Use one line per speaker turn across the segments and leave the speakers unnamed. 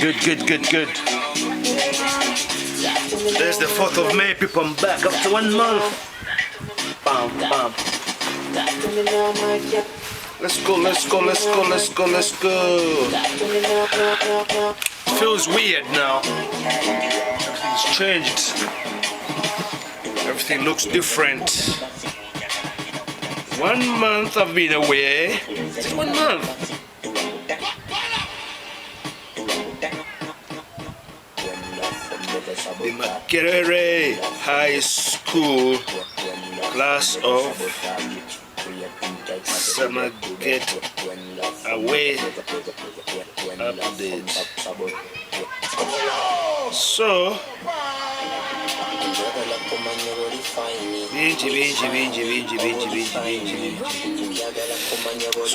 Good. There's the 4th of May, people. I'm back after 1 month. Bam. Let's go. Feels weird now. Everything's changed. Everything looks different. 1 month I've been away. Just 1 month. The Makerere High School class of summer getaway update. So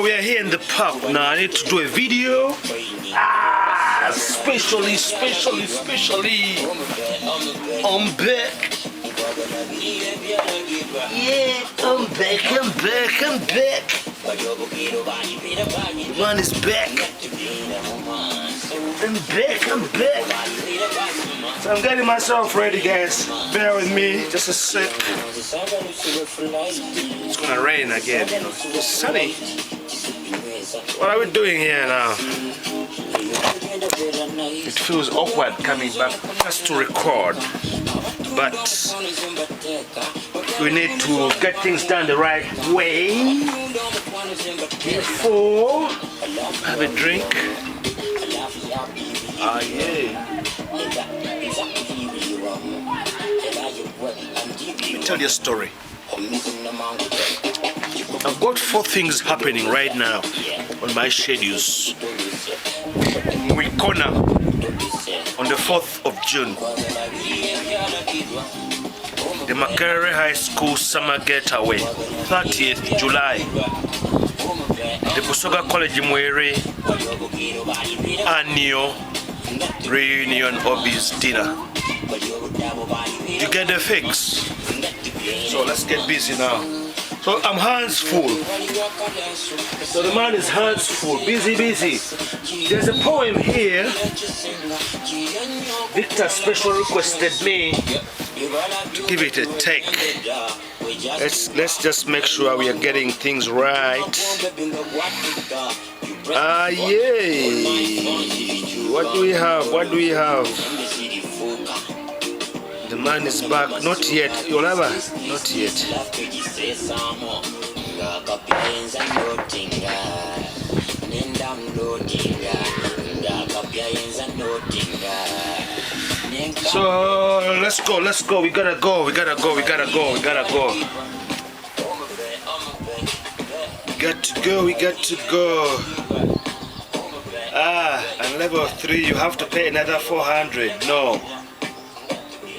we are here in the park now. I need to do a video. Especially I'm back. Yeah, I'm back. Man is back. I'm back. So I'm getting myself ready, guys. Bear with me just a sec. It's gonna rain again. It's sunny. What are we doing here now? It feels awkward coming back just to record, but we need to get things done the right way before have a drink. Yeah. Let me tell you a story. I've got 4 things happening right now on my schedules. We corner on the 4th of June. The Makerere High School Summer Getaway, 30th July. The Busoga College Mwere Annual Reunion Obis Dinner. You get the fix? So let's get busy now. So I'm hands full. So the man is hands full, busy. There's a poem here. Victor special requested me to give it a take. Let's just make sure we are getting things right. Yeah. What do we have? The man is back. Not yet. Yolaba? Not yet. So let's go. We gotta go. We got to go. And level 3 you have to pay another 400. No.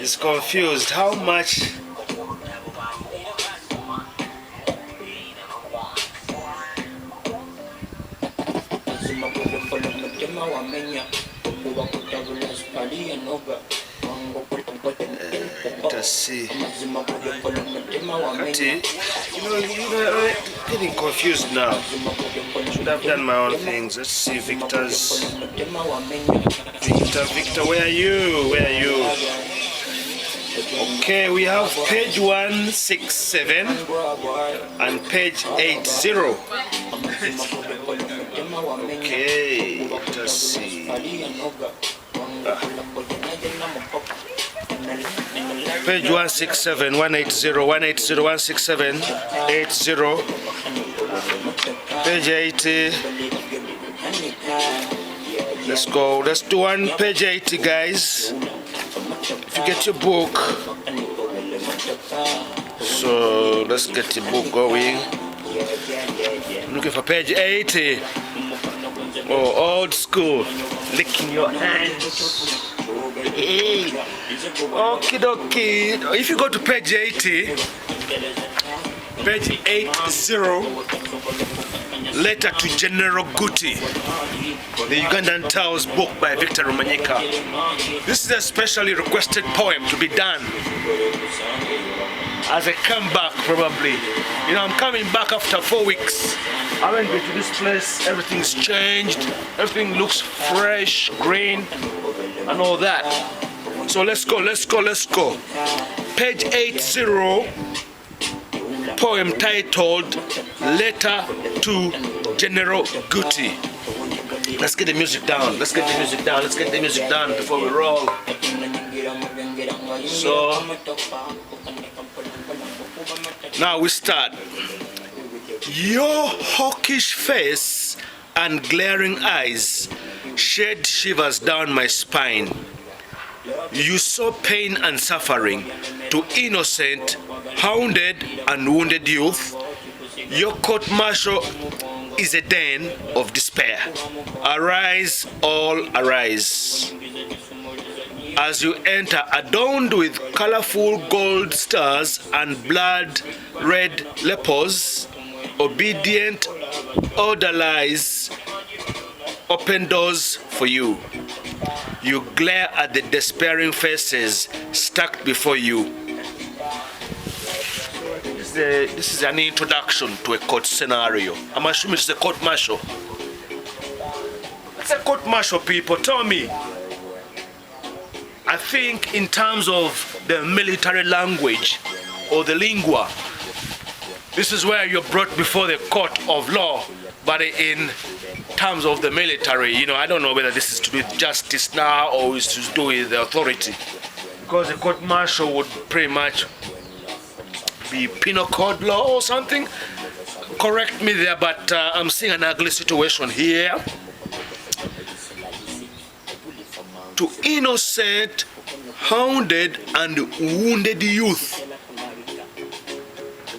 It's confused. How much? Let's see. Getting confused now. Should have done my own things. Let's see. Victor, where are you? Okay, we have page 167 and page 80. Okay, let's see. Page 167, 180, 180, 167, 80. Page 80. Let's go. Let's do one page 80, guys. If you get your book. So let's get the book going. I'm looking for page 80. Oh, old school. Licking your hands. Hey. Okie dokie. If you go to page 80, page 80, letter to General Gutti, the Ugandan Tales book by Victor Rumanyika. This is a specially requested poem to be done. as I come back probably. You know, I'm coming back after 4 weeks. I went to this place, everything's changed, everything looks fresh, green, and all that. So let's go. Page 80, poem titled Letter to General Gutti. Let's get the music down. Let's get the music down before we roll. So now we start. Your hawkish face and glaring eyes shed shivers down my spine. You saw pain and suffering to innocent, hounded and wounded youth. Your court-martial is a den of despair. Arise, all arise. As you enter, adorned with colorful gold stars and blood-red lepers, obedient orderlies open doors for you. You glare at the despairing faces stacked before you. This is an introduction to a court scenario. I'm assuming it's a court martial. It's a court martial, people. Tell me. I think in terms of the military language or the lingua, this is where you're brought before the court of law. But in terms of the military, you know, I don't know whether this is to do with justice now or is to do with the authority. Because the court martial would pretty much be penal code law or something. Correct me there, but I'm seeing an ugly situation here. To innocent, hounded and wounded youth.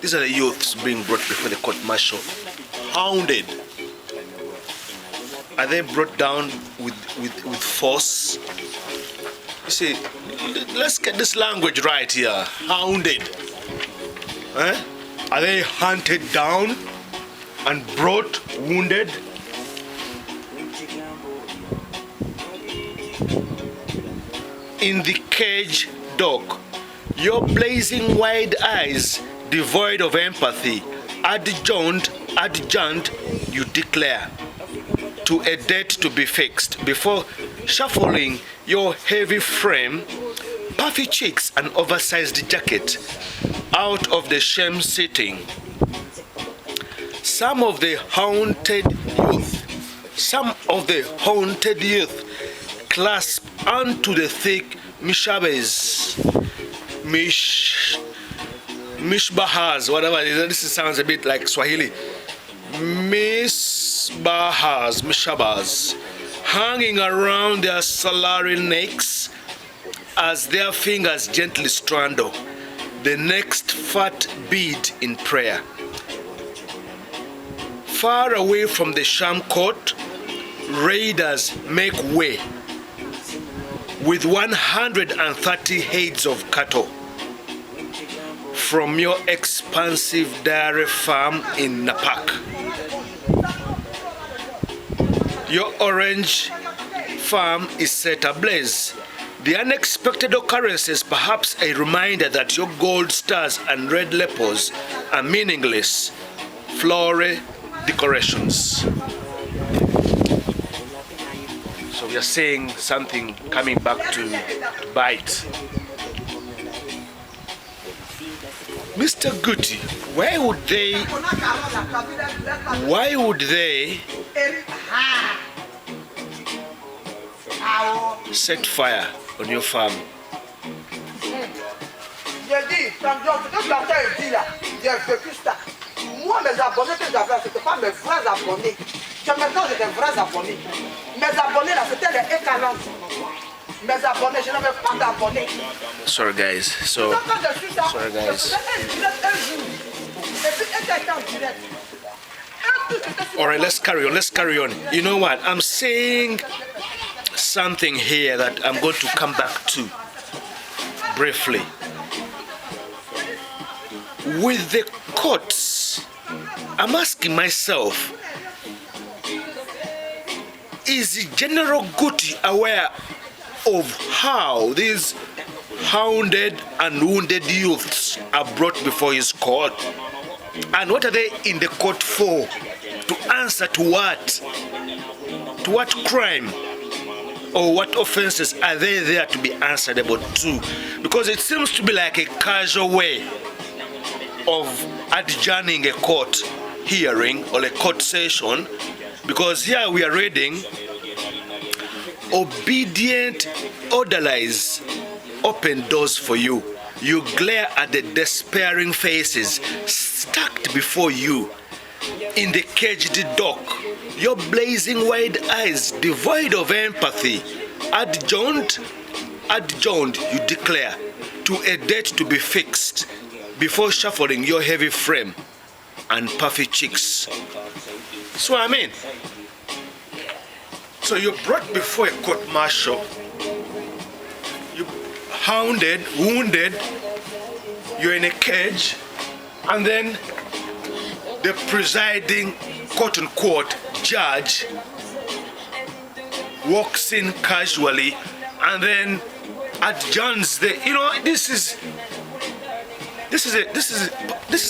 These are the youths being brought before the court martial. Hounded. Are they brought down with force? You see, let's get this language right here. Hounded. Are they hunted down and brought wounded? In the cage, dog, your blazing wide eyes, devoid of empathy, adjourned, you declare, to a date to be fixed, before shuffling your heavy frame, puffy cheeks and oversized jacket, out of the shame sitting. Some of the haunted youth clasp onto the thick mishbahas, whatever it is. This sounds a bit like Swahili. Mishabas, hanging around their salary necks as their fingers gently straddle the next fat bead in prayer. Far away from the sham court, raiders make way with 130 heads of cattle from your expansive dairy farm in Napak. Your orange farm is set ablaze. The unexpected occurrences, perhaps a reminder that your gold stars and red lepers are meaningless, floral decorations. So we are seeing something coming back to bite. Mr. Gutti, why would they set fire on your farm?
J'ai dit, quand il dit là, j'ai vécu ça. Moi, mes abonnés que j'avais, ce n'étaient pas mes vrais abonnés. Maintenant, j'ai des vrais abonnés. Mes abonnés là, c'était les E40. Mes abonnés, je n'avais pas d'abonnés.
Sorry guys, sorry guys. Alright, let's carry on. You know what? I'm saying something here that I'm going to come back to briefly. With the courts, I'm asking myself, is General Gutti aware of how these hounded and wounded youths are brought before his court. And what are they in the court for? To answer to what? To what crime? Or what offenses are they there to be answerable to? Because it seems to be like a casual way of adjourning a court hearing or a court session, because here we are reading, obedient orderlies open doors for you. You glare at the despairing faces stacked before you in the caged dock, your blazing wide eyes devoid of empathy, adjourned, you declare, to a date to be fixed before shuffling your heavy frame and puffy cheeks. So I mean, so you're brought before a court-martial, you hounded, wounded, you're in a cage, and then the presiding quote-unquote judge walks in casually and then adjourns the, you know, this is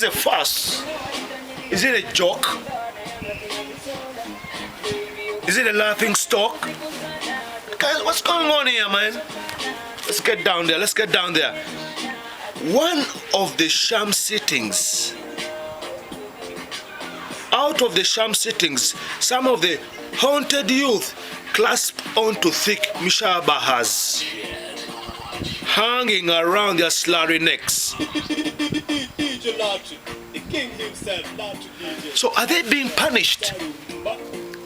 a farce. Is it a joke? Is it a laughing stock? Guys, what's going on here, man? Let's get down there. Let's get down there. One of the sham sittings. Out of the sham sittings, some of the haunted youth clasp onto thick mishabahas, hanging around their slurry necks. So are they being punished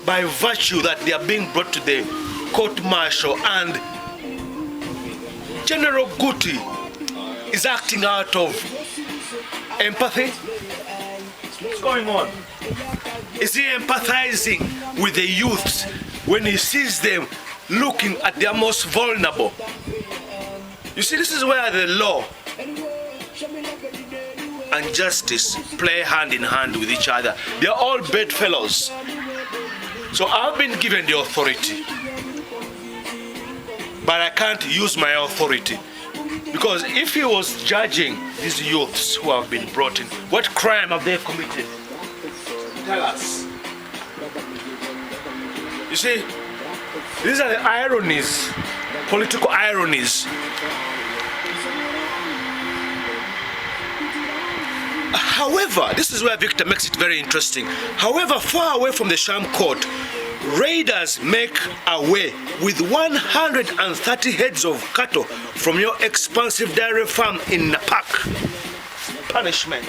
by virtue that they are being brought to the court-martial and General Gutti is acting out of empathy? What's going on? Is he empathizing with the youths when he sees them looking at their most vulnerable? You see, this is where the law and justice play hand in hand with each other. They are all bedfellows. So I've been given the authority, but I can't use my authority, because if he was judging these youths who have been brought in, what crime have they committed? Tell us. You see, these are the ironies, political ironies. However, this is where Victor makes it very interesting. However, far away from the sham court, raiders make away with 130 heads of cattle from your expansive dairy farm in Napak. Punishment.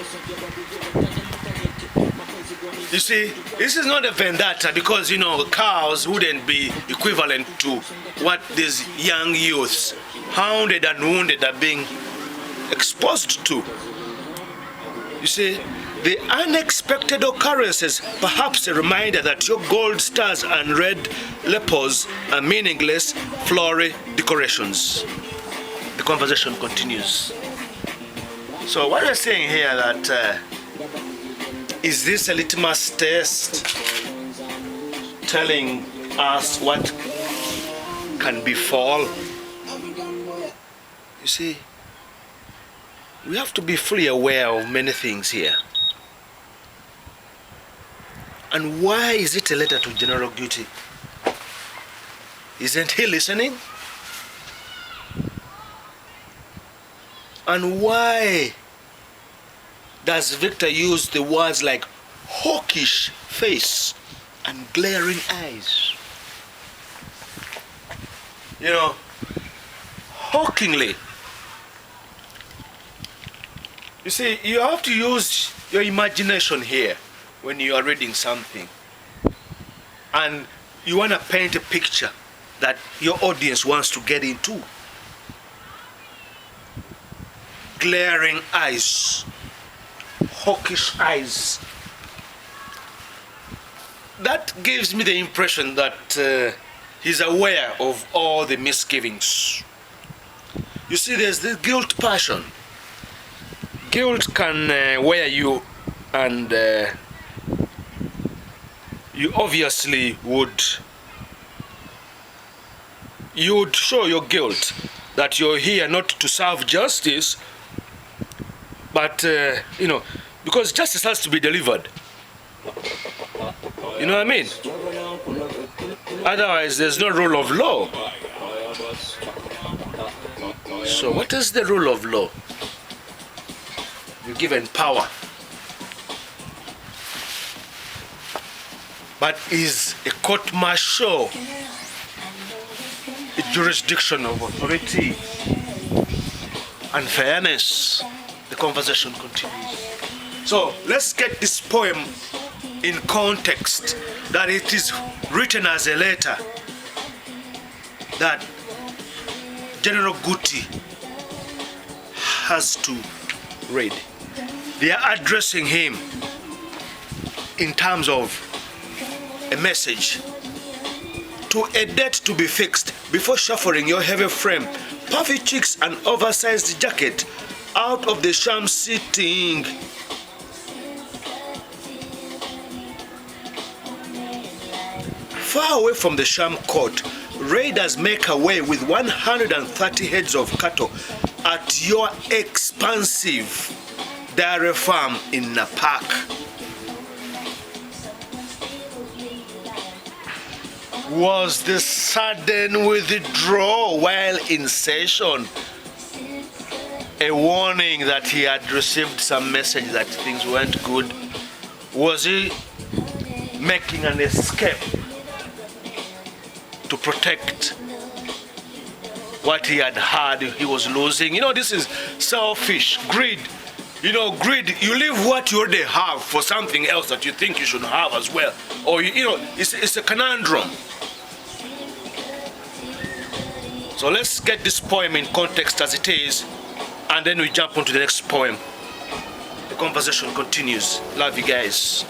You see, this is not a vendetta, because, you know, cows wouldn't be equivalent to what these young youths, hounded and wounded, are being exposed to. You see, the unexpected occurrences, perhaps a reminder that your gold stars and red lepers are meaningless flowery decorations. The conversation continues. So what we're saying here that is this a litmus test telling us what can befall? You see, we have to be fully aware of many things here. And why is it a letter to General Gutti? Isn't he listening? And why does Victor use the words like hawkish face and glaring eyes? You know, hawkingly. You see, you have to use your imagination here when you are reading something. And you want to paint a picture that your audience wants to get into. Glaring eyes. Hawkish eyes. That gives me the impression that he's aware of all the misgivings. You see, there's the guilt passion. Guilt can wear you, and you obviously would show your guilt that you're here not to serve justice, but, because justice has to be delivered. You know what I mean? Otherwise, there's no rule of law. So what is the rule of law? You're given power. But is a court-martial a jurisdiction of authority and fairness? The conversation continues. So let's get this poem in context, that it is written as a letter that General Gutti has to read. They are addressing him in terms of a message to a date to be fixed before shuffling your heavy frame, puffy cheeks and oversized jacket out of the sham sitting. Far away from the sham court, raiders make away with 130 heads of cattle at your expansive dairy farm in Napak. Was the sudden withdrawal while in session a warning that he had received some message that things weren't good? Was he making an escape to protect what he had heard he was losing? This is selfish, greed. Greed, you leave what you already have for something else that you think you should have as well. Or, it's a conundrum. So let's get this poem in context as it is, and then we jump on to the next poem. The conversation continues. Love you guys.